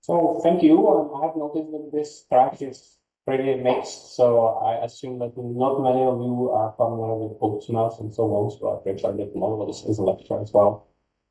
So thank you. I have noticed that this track is pretty mixed, so I assume that not many of you are familiar with Postmates and so on, so I prefer that more of this is a lecture as well.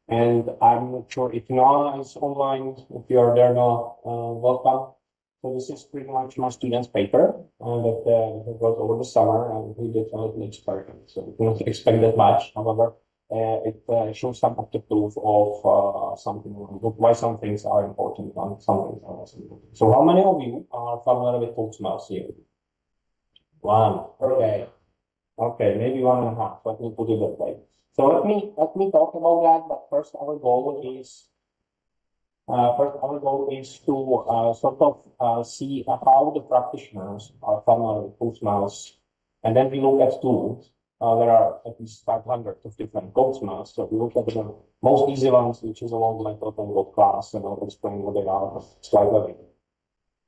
And I'm not sure if Noah is online. If you are there, Noah, welcome. So this is pretty much my student's paper that was over the summer, and we did a little experiment. So we don't expect that much. However, it shows some of the proof of something, why some things are important and some things are less important. So how many of you are familiar with Postmates here? One. Okay. Okay, maybe one and a half. Let me put it that way. So let me talk about that. But first our goal is to sort of see how the practitioners are familiar with Postmates, and then we look at tools. There are at least 500 of different Postmates. So we look at the most easy ones, which is along the method and what class, and I'll explain what they are slightly.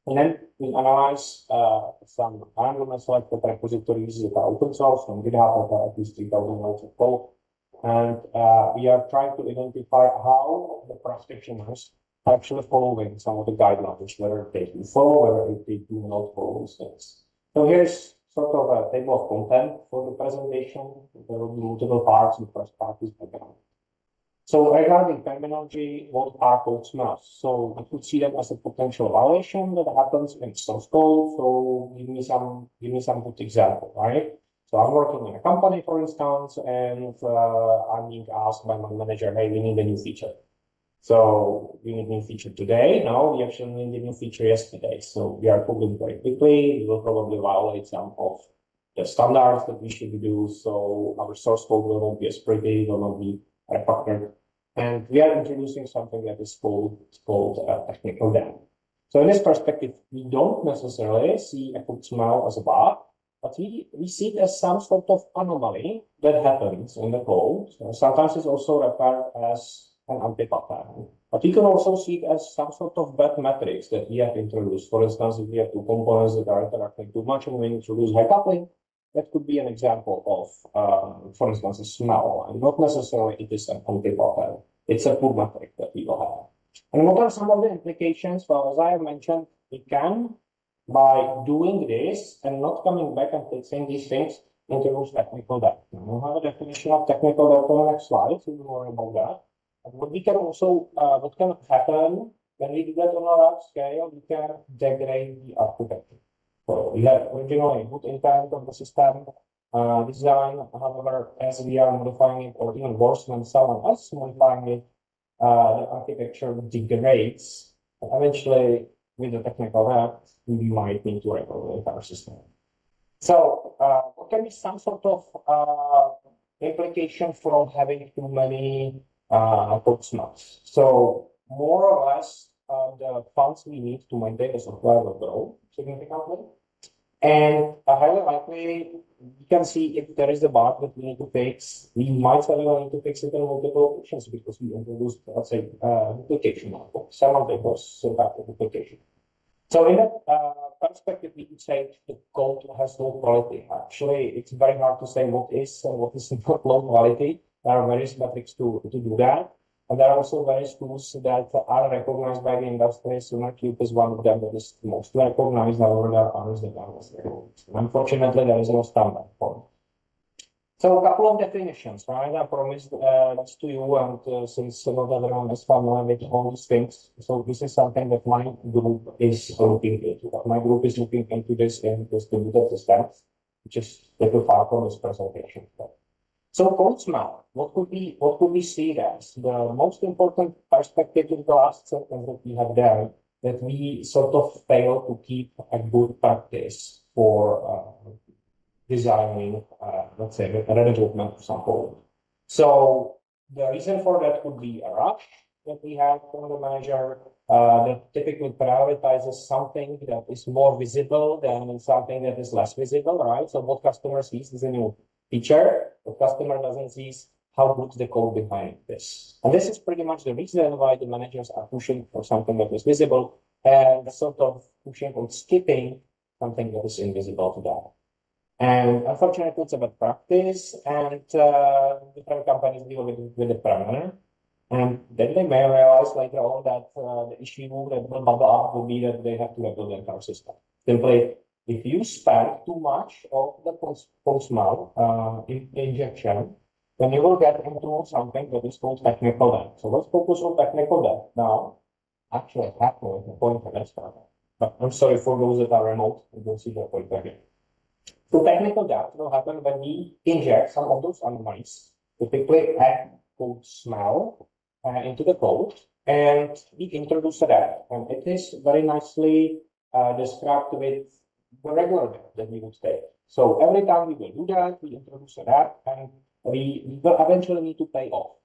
And then we analyze some randomly selected repositories that are open source from GitHub, that are at least 3,000 lines of code. And we are trying to identify how the practitioners are actually following some of the guidelines, whether they do follow, whether they do not follow these things. So here's sort of a table of content for the presentation. There will be multiple parts. The first part is background. So regarding terminology, what are Postmates? So we could see them as a potential violation that happens in source code. So give me some good example, right? So I'm working in a company, for instance, and I'm being asked by my manager, hey, we need a new feature. So we need a new feature today. No, we actually need a new feature yesterday. So we are coding very quickly. We will probably violate some of the standards that we should do. So our source code will not be as pretty, will not be refactored. And we are introducing something that is called technical debt. So in this perspective, we don't necessarily see a Postmate as a bug, but we see it as some sort of anomaly that happens in the code. So sometimes it's also referred as an anti-pattern. But we can also see it as some sort of bad metrics that we have introduced. For instance, if we have two components that are interacting too much and we introduce high coupling, that could be an example of, for instance, a smell. And not necessarily it is an anti-pattern. It's a poor metric that we will have. And what are some of the implications? Well, as I have mentioned, we can, by doing this and not coming back and fixing these things, introduce technical debt. We'll have a definition of technical debt on the next slide, so we'll worry about that. And what we can also, what can happen when we do that on a large scale, we can degrade the architecture. So we have originally good intent of the system design, however, as we are modifying it, or even worse, when someone else is modifying it, the architecture degrades. And eventually, with the technical help, we might need to regulate our system. So, what can be some sort of implication from having too many Postmates? So, more or less, the funds we need to maintain the software will grow significantly. And highly likely, we can see if there is a bug that we need to fix. We might even need to fix it in multiple occasions because we introduced, let's say, duplication of some of it was syntactic duplication. So in that perspective, we could say the code has low quality. Actually, it's very hard to say what is and what is not low quality. There are various metrics to do that. And there are also various tools that are recognized by the industry. SonarQube is one of them that is most recognized. However, there are others that are less recognized. Unfortunately, there is no standard for it. So a couple of definitions, right? I promised this to you, and since not everyone is familiar with all these things, so this is something that my group is looking into. My group is looking into this in distributed systems, which is a little far from this presentation. So Postmate, what could we see as the most important perspective in the last sentence that we have there, that we sort of fail to keep a good practice for designing, let's say, a development of some code. So the reason for that could be a rush that we have from the manager that typically prioritizes something that is more visible than something that is less visible, right? So what customer sees is a new feature. The customer doesn't see how good the code behind this. And this is pretty much the reason why the managers are pushing for something that is visible and sort of pushing on skipping something that is invisible to them. And unfortunately, it's a bad practice, and different companies deal with the parameter. And then they may realize later on that the issue that will bubble up will be that they have to rebuild the entire system. Simply, if you spend too much of the post-mal injection, then you will get into something that is called technical debt. So let's focus on technical debt now. Actually, I have the pointer, let's start. But I'm sorry for those that are remote, you don't see the pointer here. So technical debt will happen when we inject some of those anomalies, typically add code smell into the code, and we introduce that. And it is very nicely described with the regular debt that we would take. So every time we will do that, we introduce that, and we will eventually need to pay off.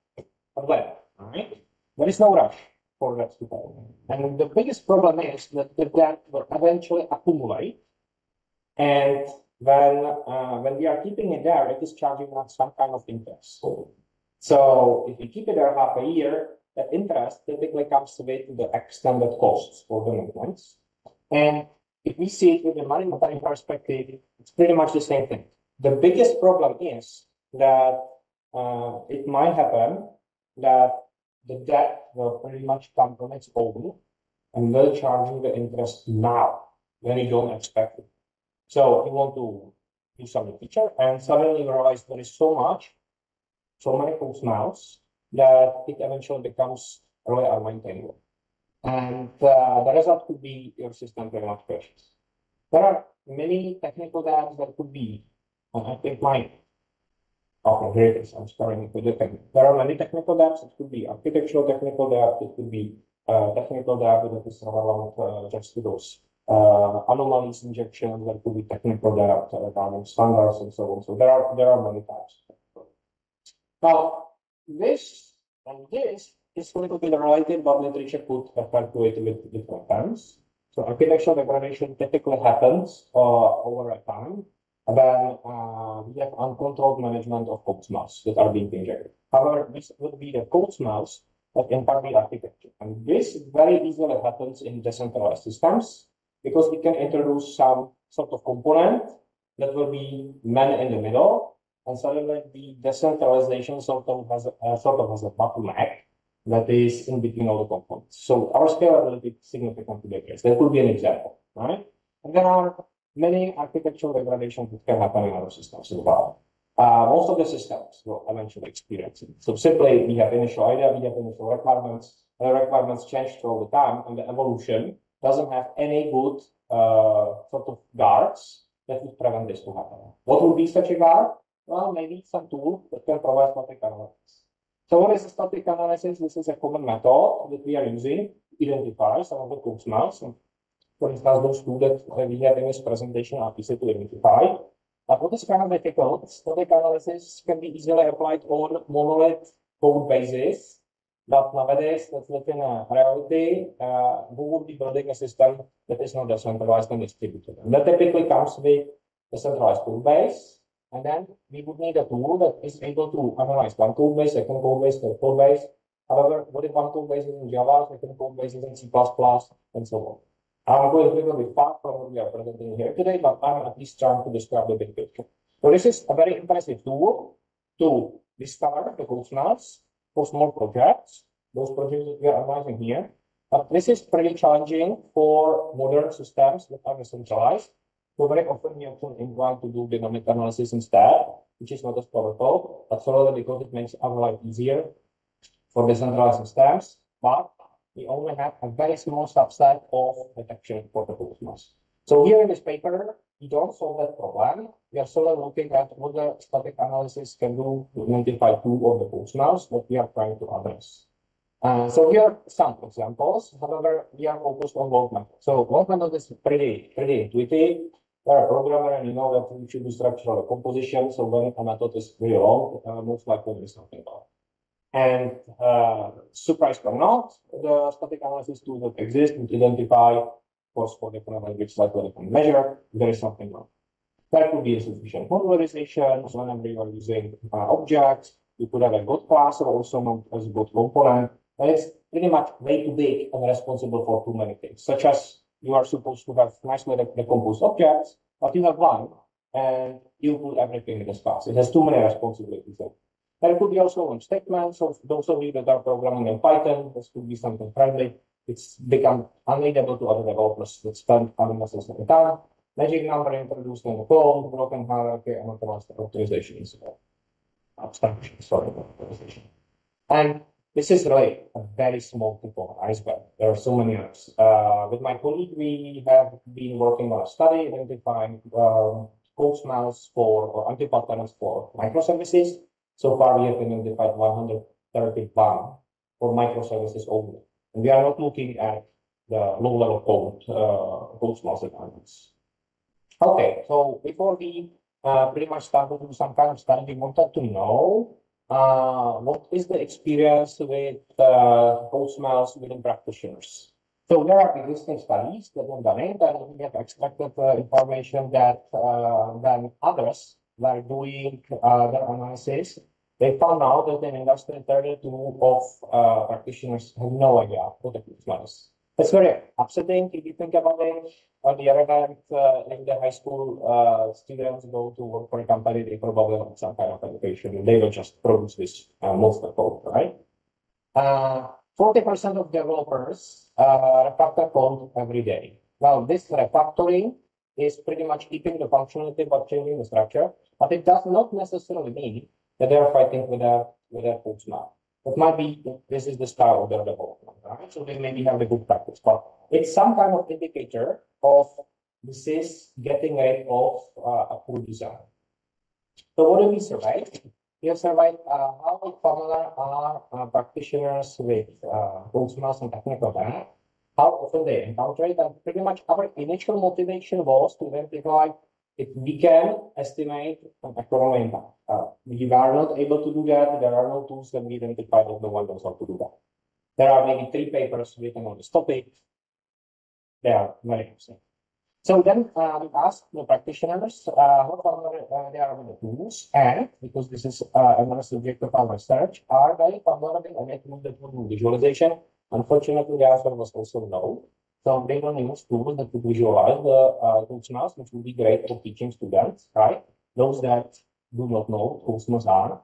But when, right? There is no rush for that to pay. And the biggest problem is that the debt will eventually accumulate, and when we are keeping it there, it is charging us some kind of interest. So if we keep it there half a year, that interest typically comes with the extended costs for the maintenance. And if we see it with the monetary perspective, it's pretty much the same thing. The biggest problem is that it might happen that the debt will pretty much come on its own and will charge you the interest now when you don't expect it. So you want to do some feature, and suddenly you realize there is so many post mouse that it eventually becomes really unmaintainable. And the result could be your system very much crashes. There are many technical debts that could be, I think mine. Okay, here it is. I'm starting with the technical. There are many technical debts. It could be architectural technical debt. It could be technical debt that is relevant just to those anomalies injections. That could be technical debt regarding standards and so on. So there are many types. Now this is a little bit related, but literature could refer to it with different terms. So architectural degradation typically happens over a time. And then we have uncontrolled management of code smells that are being injected. However, this would be the code smells that impact the architecture. And this very easily happens in decentralized systems because we can introduce some sort of component that will be man in the middle, and suddenly the decentralization sort of has a bottleneck that is in between all the components. So our scalability significantly decreases. That could be an example, right? And there are many architectural degradations that can happen in our systems as well. Most of the systems will eventually experience it. So simply, we have initial idea, we have initial requirements, and the requirements change all the time, and the evolution doesn't have any good sort of guards that would prevent this to happen. What would be such a guard? Well, maybe some tool that can provide static analysis. So what is a static analysis? This is a common method that we are using to identify some of the code smells. For instance, those two that we have in this presentation are easy to identify. But what is kind of difficult, static analysis can be easily applied on monolith code bases. But nowadays, let's look in a reality, who would be building a system that is not decentralized and distributed. And that typically comes with a centralized code base. And then we would need a tool that is able to analyze one code base, second code base, third code base. However, what if one code base is in Java, second code base is in C++, and so on. I'm going a little bit far from what we are presenting here today, but I'm at least trying to describe the big picture. So this is a very impressive tool to discover the code smells for small projects, those projects that we are analyzing here. But this is pretty challenging for modern systems that are decentralized. So very often we actually inclined to do dynamic analysis instead, which is not as powerful, but solely because it makes our life easier for decentralized systems. But we only have a very small subset of detection for the code smells. So here in this paper, we don't solve that problem. We are solely looking at what the static analysis can do to identify two of the code smells that we are trying to address. So here are some examples. However, we are focused on load method. So load method is pretty intuitive. You are a programmer and you know that you should do structural composition. So when a method is really long, most likely there is something about it. And surprise or not, the static analysis tool that exists would identify, of course, for different languages, like what you can measure, there is something wrong. That could be a sufficient modularization. So whenever you are using objects, you could have a good class or also known as a good component. And it's pretty much way too big and responsible for too many things, such as you are supposed to have nicely decomposed objects, but you have one and you put everything in this class. It has too many responsibilities. There could be also one statement. So those of you that are programming in Python, this could be something friendly. It's become unreadable to other developers that spend unnecessary time. Magic number introduced in the code, broken hierarchy, and automatic authorizations. Abstraction, sorry, authorization. And this is really a very small tip of the iceberg. There are so many others. With my colleague, we have been working on a study identifying code smells or anti-patterns for microservices. So far, we have identified 131 for microservices only. And we are not looking at the low-level code smells environments. Okay, so before we pretty much start to do some kind of study, we wanted to know what is the experience with code smells within practitioners. So there are existing studies that have done it, and we have extracted information that then others were doing their analysis. They found out that in industry 32 of practitioners have no idea what the code smells. That's very upsetting if you think about it. On the other hand, if the high school students go to work for a company, they probably have some kind of education. They will just produce this most of the code, right? 40% of developers refactor code every day. Well, this refactoring is pretty much keeping the functionality but changing the structure, but it does not necessarily mean that they are fighting with a code smell. It might be this is the style of their development, right? So they maybe have a good practice, but it's some kind of indicator of this is getting rid of a poor design. So what do we survey? We have surveyed how familiar are practitioners with code smells and technical debt, how often they encounter it, and pretty much our initial motivation was to identify if we can estimate an economic impact. We are not able to do that. There are no tools that we identified that no one knows how to do that. There are maybe 3 papers written on this topic. They are very interesting. So then we asked the practitioners how familiar they are with the tools, and because this is another subject of our research, are they familiar with any tool that will do visualization? Unfortunately, the answer was also no. So they will use tools that would visualize the code smells, which would be great for teaching students, right? Those that do not know code smells are.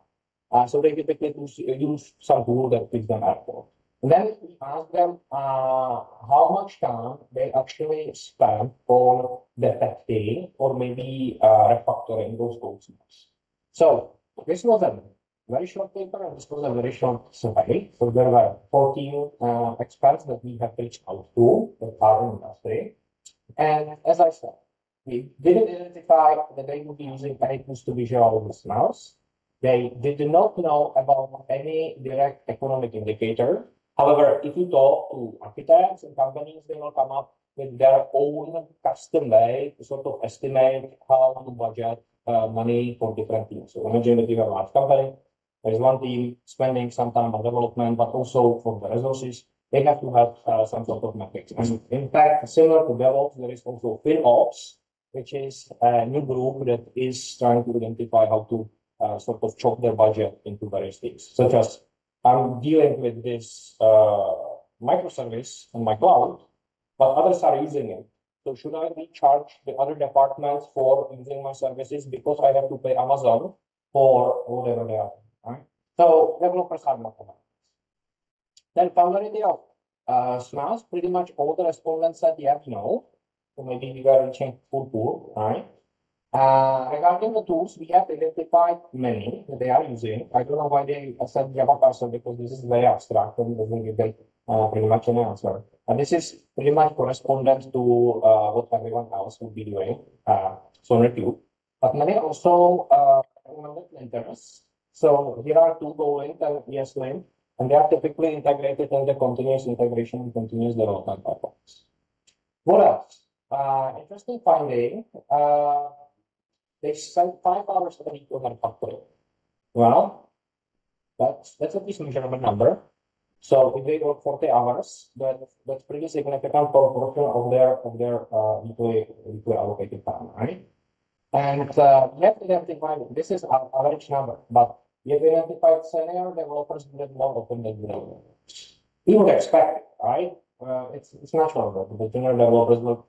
So they typically use some tool that fits them at all. And then we ask them how much time they actually spend on detecting or maybe refactoring those code smells. So this was a very short paper, and this was a very short survey. So there were 14 experts that we have reached out to that are in industry. And as I said, we didn't identify that they would be using any tools to visualize the smells. They did not know about any direct economic indicator. However, if you talk to architects and companies, they will come up with their own custom way to sort of estimate how to budget money for different teams. So imagine that you have a large company. There is one team spending some time on development, but also for the resources, they have to have some sort of metrics. And in fact, similar to DevOps, there is also FinOps, which is a new group that is trying to identify how to sort of chop their budget into various things, such as I'm dealing with this microservice on my cloud, but others are using it. So should I be charged the other departments for using my services because I have to pay Amazon for whatever they are, right? So developers are not allowed. Then familiarity of smells, pretty much all the respondents said, yeah, we know. So maybe we are reaching full pool, right? Regarding the tools, we have identified many that they are using. I don't know why they said Java parser because this is very abstract and doesn't give them pretty much an answer. And this is pretty much correspondent to what everyone else would be doing. So review. But many also recommended linters. So here are two GoLint and ESLint, and they are typically integrated in the continuous integration and continuous development pipelines. What else? Interesting finding. They spend 5 hours a week on refactoring. Well, that's at least measurable number. So if they work 40 hours, that's pretty significant proportion of their weekly allocated time, right? And we have identified this is our average number, but we have identified senior developers that more often than junior. You would expect it, right? It's natural that the junior developers will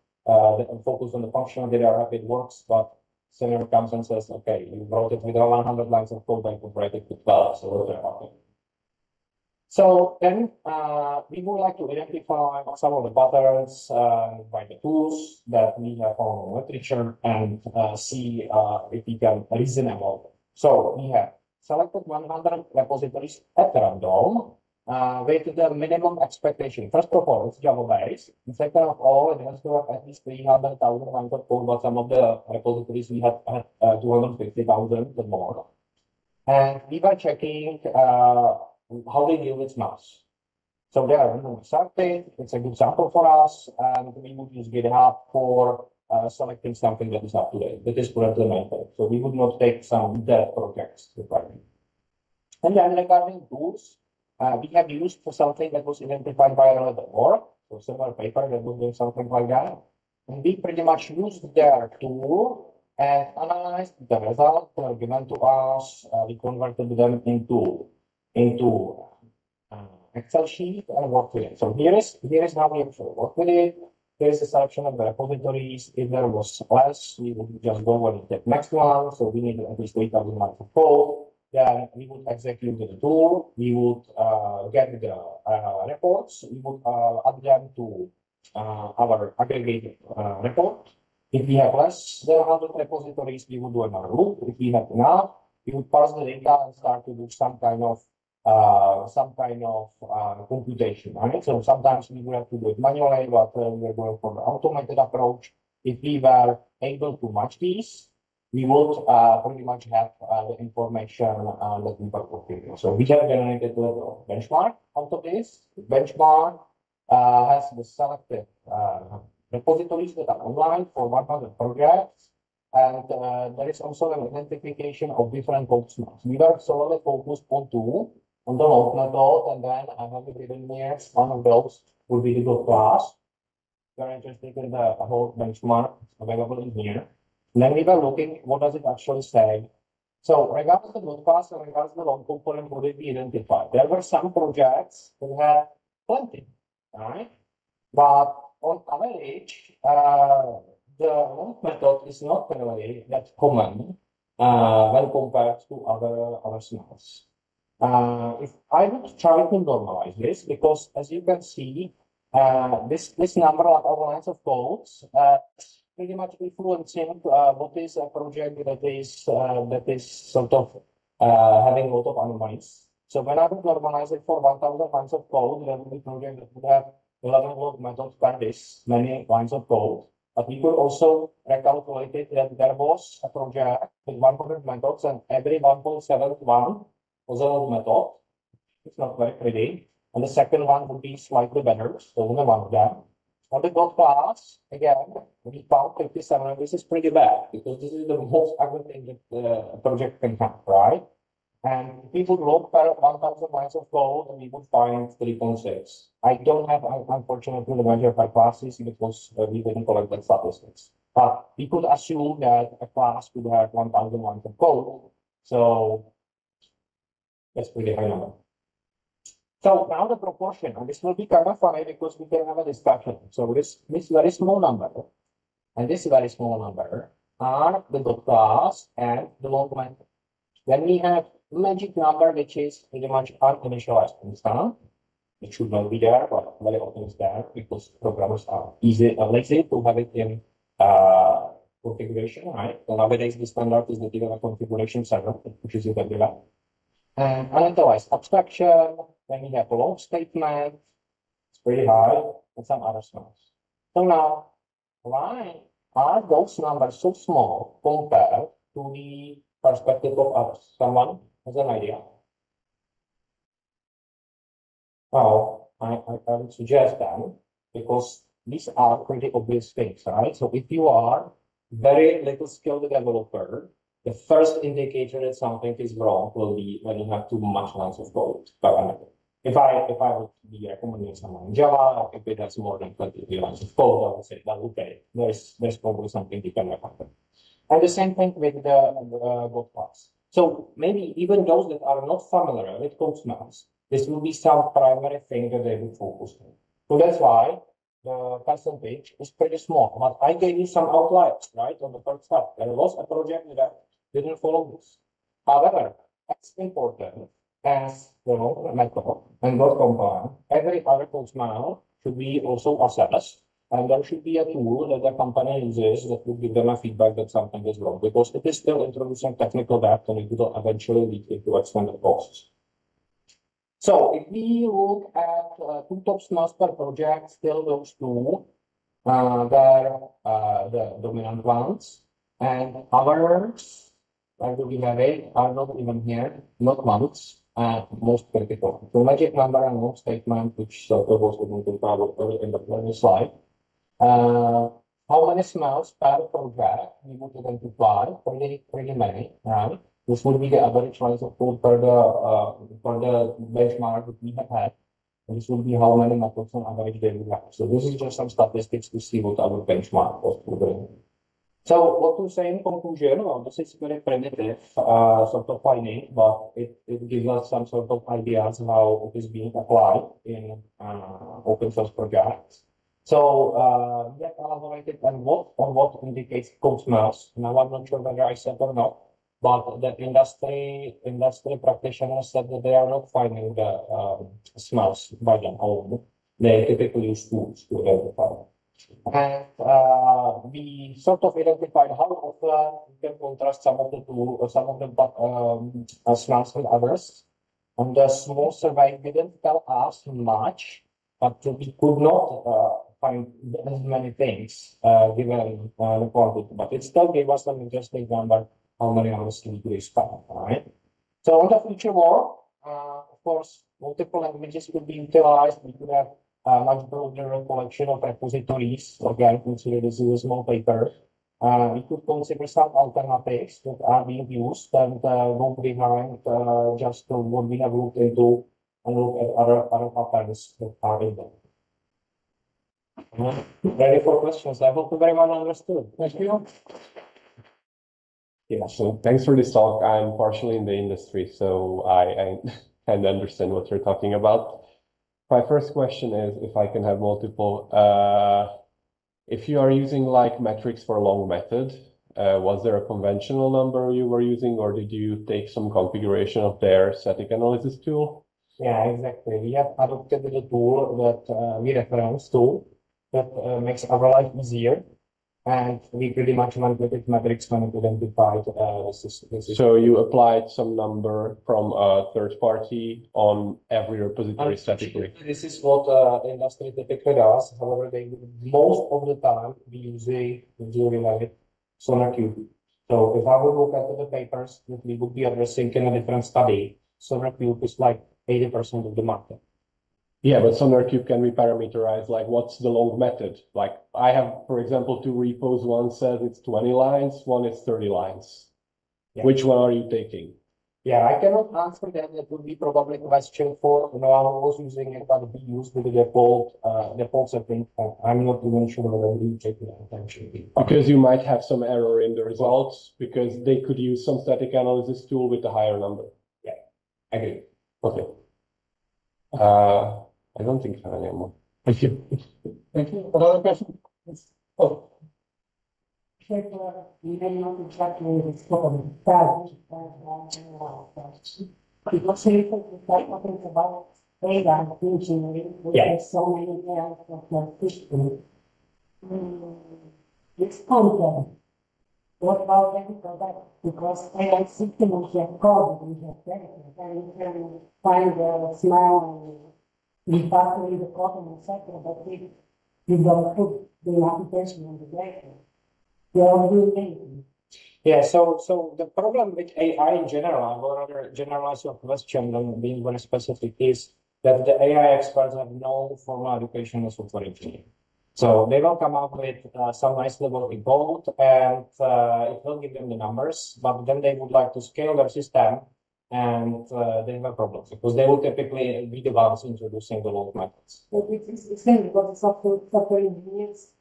focus on the functionality, they are happy it works, but senior comes and says, okay, you wrote it with 100 lines of code, I could write it with 12. So what's happening? So then we would like to identify some of the patterns by the tools that we have on the literature and see if we can reason about it. So we have selected 100 repositories at random with the minimum expectation. First of all, it's Java based. And second of all, it has to have at least 300,000 lines of code, but some of the repositories we have 250,000 or more. And we were checking how they deal with mouse. So there, we started, it's a good sample for us, and we would use GitHub for selecting something that is up to date, that is currently maintained. So we would not take some dead projects. And then regarding tools, we have used for something that was identified by another org, so similar paper that was doing something like that. And we pretty much used their tool and analyzed the results that were given to us. We converted them into Excel sheet and work with it. So here is how we actually work with it. There is a selection of the repositories. If there was less, we would just go and take next one. So we need at least 8,000 lines of code. Then we would execute the tool. We would get the reports. We would add them to our aggregated report. If we have less than 100 repositories, we would do another loop. If we have enough, we would parse the data and start to do some kind of computation, right? So sometimes we would have to do it manually, but we are going for the automated approach. If we were able to match these, we would pretty much have the information that we were looking for. So we have generated a little benchmark out of this. Benchmark has the selected repositories that are online for 100 projects. And there is also an identification of different code smells. We were solely focused on two, on the load method, and then I have it written here. One of those would be the good class. We are interested in the whole benchmark available in here. And then we were looking, what does it actually say? So regardless of the good class and regardless of the load component, would it be identified? There were some projects that had plenty, right? But on average, the load method is not really that common when compared to other smells. If I would try to normalize this, because as you can see, this number of lines of codes pretty much influencing what is a project that is sort of having a lot of anomalies. So when I would normalize it for 1,000 lines of code, then the project that would have 11 load methods per this many lines of code. But we could also recalculate it that there was a project with 100 methods, and every 1.71 was a load method. It's not very pretty. And the second one would be slightly better, so only one of them. On the code class, again, we found 57, and this is pretty bad, because this is the most ugly thing that the project can have, right? And if we would look per 1,000 lines of code, we would find 3.6. I don't have, unfortunately, the measure by classes because we didn't collect the statistics. But we could assume that a class could have 1,000 lines of code. So that's pretty high number. So now the proportion, and this will be kind of funny because we can have a discussion. So this very small number and this very small number are the dot class and the load method. Then we have magic number, which is pretty much uninitialized instance. It should not be there, but very often it's there because programmers are lazy to have it in configuration, right? So nowadays the standard is the developer configuration server, which is everywhere. And uninitialized abstraction, then we have a load statement, it's pretty high, and some other stuff. So now, why are those numbers so small compared to the perspective of others? Someone has an idea? Well, I would suggest them because these are pretty obvious things, right? So if you are very little skilled developer, the first indicator that something is wrong will be when you have too much lines of code. If I would be recommending someone in Java, if it has more than 23 lines of code, I would say that okay, there's probably something you can recommend. And the same thing with the both class. So maybe even those that are not familiar with code smells, this will be some primary thing that they will focus on. So that's why the percentage is pretty small, but I gave you some outliers, right? On the first step, there was a project that didn't follow this. However, that's important as the method and not combine. Every other code smile should be also assessed, and there should be a tool that the company uses that will give them a feedback that something is wrong, because it is still introducing technical debt and it will eventually lead into extended costs. So if we look at two top smells per project, still those two, they're the dominant ones, and others, like we have it, are not even here, not months, most critical. The magic number and most statement, which was going in the previous slide. How many smells per project we would identify? Pretty many, right? This would be the average lines of code for the benchmark that we have had. And this would be how many methods on average they would have. So this is just some statistics to see what our benchmark was doing. So what to say in conclusion? Well, this is very primitive sort of finding, but it gives us some sort of ideas how it is being applied in open source projects. So we have elaborated on what indicates code smells. Now I'm not sure whether I said or not, but the industry practitioners said that they are not finding the smells by their own. They typically use tools to identify. And we sort of identified how often we can contrast some of the smells with others. And the small survey didn't tell us much, but we could not find as many things given the quantity. But it still gave us an interesting number how many hours can we spend, right? So on the future work, of course, multiple languages could be utilized. We could have a much broader collection of repositories. Again, consider this is a small paper. We could consider some alternatives that are being used and go behind just what we have looked into and look at other patterns that are in there. Ready for questions? I hope everyone understood. Thank you. Yeah, so thanks for this talk. I'm partially in the industry, so I kind of understand what you're talking about. My first question is if I can have multiple. If you are using like metrics for long method, was there a conventional number you were using, or did you take some configuration of their static analysis tool? Yeah, exactly. We have adopted the tool that we reference to that makes our life easier. And we pretty much went with it metrics when it identified this. So you applied some number from a third party on every repository statically. This is what the industry typically does. However, they most of the time be using SonarQube. So if I would look at the papers that we would be addressing in a different study, SonarQube is like 80% of the market. Yeah, but SonarQube can be parameterized, like what's the long method? Like I have, for example, two repos, one says it's 20 lines, one is 30 lines. Yeah. Which one are you taking? Yeah, I cannot answer that. That would be probably a question for no one who was using it, but we used with the default setting. I'm not even sure whether we take that attention. Because you might have some error in the results because they could use some static analysis tool with a higher number. Yeah, I agree. Okay. I don't think I have any more. Thank you. Thank you. Another question? Oh. You may not exactly the scope of the strategy, because if you start talking about data engineering, there's so many areas of history. It's complex. What about technical data? Because AI systems have code, we have data, and you can find the smile and refactor the code, etc. But if you don't put the application in the data, yeah, so the problem with AI in general, I will rather generalize your question than being very specific, is that the AI experts have no formal education as software engineer. So they will come up with some nice level of code and it will give them the numbers, but then they would like to scale their system and they have problems because they will typically be the ones introducing the load methods. But it's the same because the software engineers,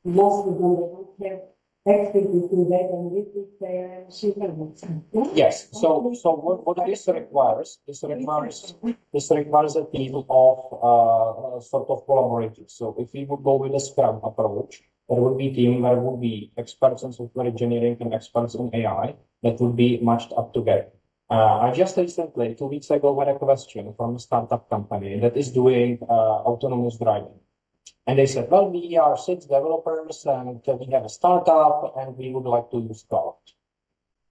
most of them, they don't have expertise in data analytics, Yes. So what this requires a team of sort of collaborators. So if we would go with a Scrum approach, there would be a team where would be experts in software engineering and experts in AI that would be matched up together. I just recently, 2 weeks ago, had a question from a startup company that is doing autonomous driving. And they said, well, we are 6 developers and we have a startup and we would like to use cloud.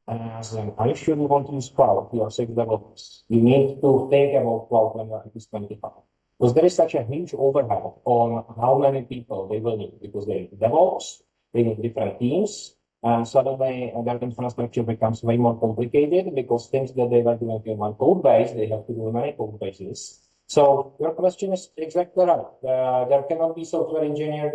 And I asked them, are you sure you want to use cloud? You are 6 developers. You need to think about cloud when you are at least 25. Because there is such a huge overhead on how many people they will need, because they need DevOps, they need different teams, and suddenly their infrastructure becomes way more complicated because things that they were doing in one code base, they have to do in many code bases. So your question is exactly right. There cannot be software engineer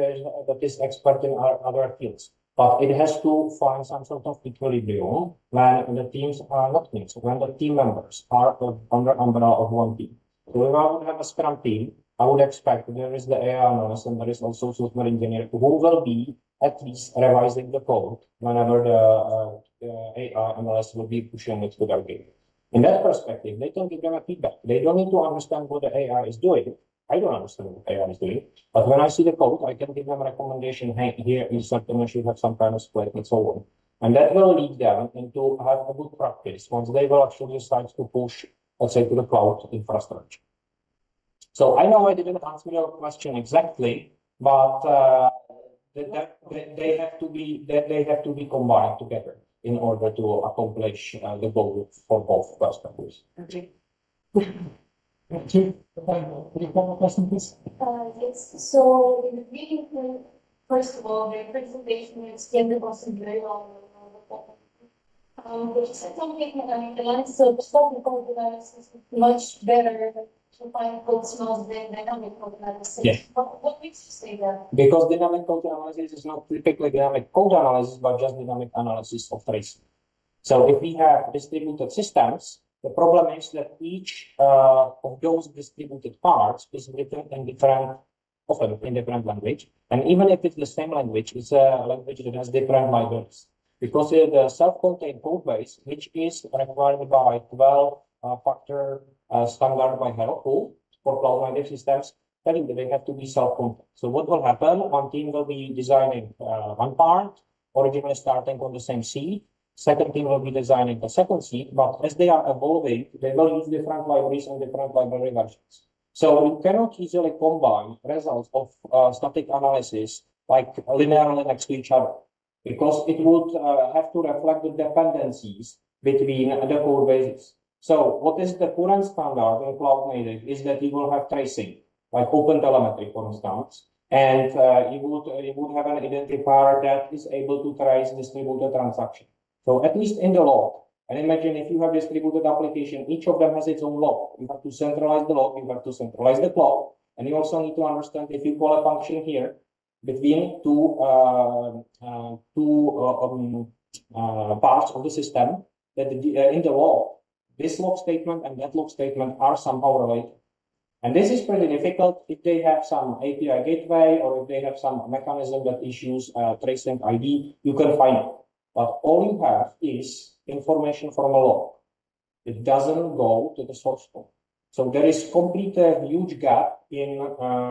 that is expert in other fields, but it has to find some sort of equilibrium when the teams are not teams, when the team members are under umbrella of one team. So if I would have a Scrum team, I would expect there is the AI analyst and there is also software engineer who will be at least revising the code whenever the AI analyst will be pushing it to their game. In that perspective, they can give them a feedback. They don't need to understand what the AI is doing. I don't understand what AI is doing, but when I see the code, I can give them a recommendation. Hey, here you certainly should have some kind of split and so on. And that will lead them into have a good practice once they will actually decide to push, let's say, to the cloud infrastructure. So I know I didn't answer your question exactly, but they have to be combined together in order to accomplish the goal for both perspectives. Okay. Thank you. Any more question, please? Yes. So in the beginning, first of all, the presentation extended was very long. But you said something the lines of technical analysis is much better to find code smells than dynamic code analysis. Yeah. What makes you say that? Because dynamic code analysis is not typically dynamic code analysis, but just dynamic analysis of tracing. So if we have distributed systems, the problem is that each of those distributed parts is written in often in different language. And even if it's the same language, it's a language that has different libraries. Because the self-contained code base, which is required by 12-factor standard by Heroku for cloud-native systems, they have to be self-contained. So what will happen? One team will be designing one part, originally starting on the same seed. Second team will be designing the second seed, but as they are evolving, they will use different libraries and different library versions. So you cannot easily combine results of static analysis like linearly next to each other, because it would have to reflect the dependencies between the code bases. So what is the current standard in cloud native is that you will have tracing, like open telemetry, for instance, and you would have an identifier that is able to trace distributed transaction. So at least in the log, and imagine if you have distributed application, each of them has its own log. You have to centralize the log, you have to centralize the clock, and you also need to understand if you call a function here between two parts of the system, that in the log, this log statement and that log statement are somehow related. And this is pretty difficult if they have some API gateway or if they have some mechanism that issues tracing ID, you can find it. But all you have is information from a log. It doesn't go to the source code. So there is complete huge gap in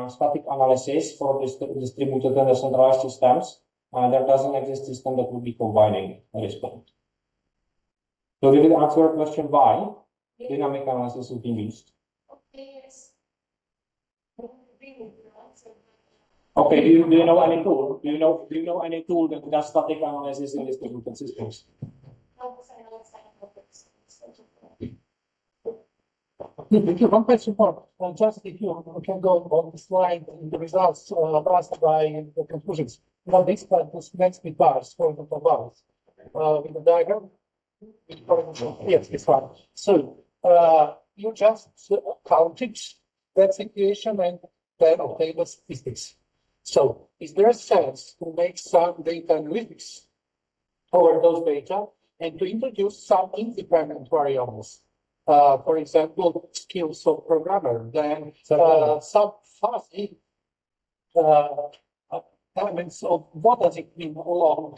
static analysis for distributed and decentralized systems. There doesn't exist system that would be combining at this point. So did it answer your question why dynamic analysis is being used? Okay, yes. Okay, do you know any tool? Do you know any tool that does static analysis in distributed systems? Thank you. One question more. Just if you can go on the slide, the results passed by the conclusions. Now this part, this next bit bars, horizontal bars, with the diagram. Yes, this one. So you just counted that situation and then obtained the statistics. So is there a sense to make some data analytics over those data and to introduce some independent variables? For example, skills of programmer, then some fuzzy elements of what does it mean long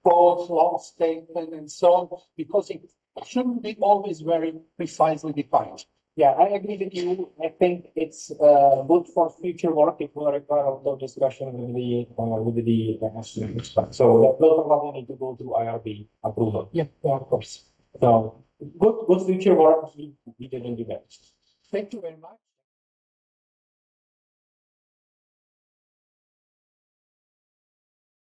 code, long statement, and so on, because it shouldn't be always very precisely defined. Yeah, I agree with you. I think it's good for future work. It will require a lot of discussion with the estimates. So that will probably need to go through IRB approval. Yeah, of course. So good future work. We didn't do that. Thank you very much.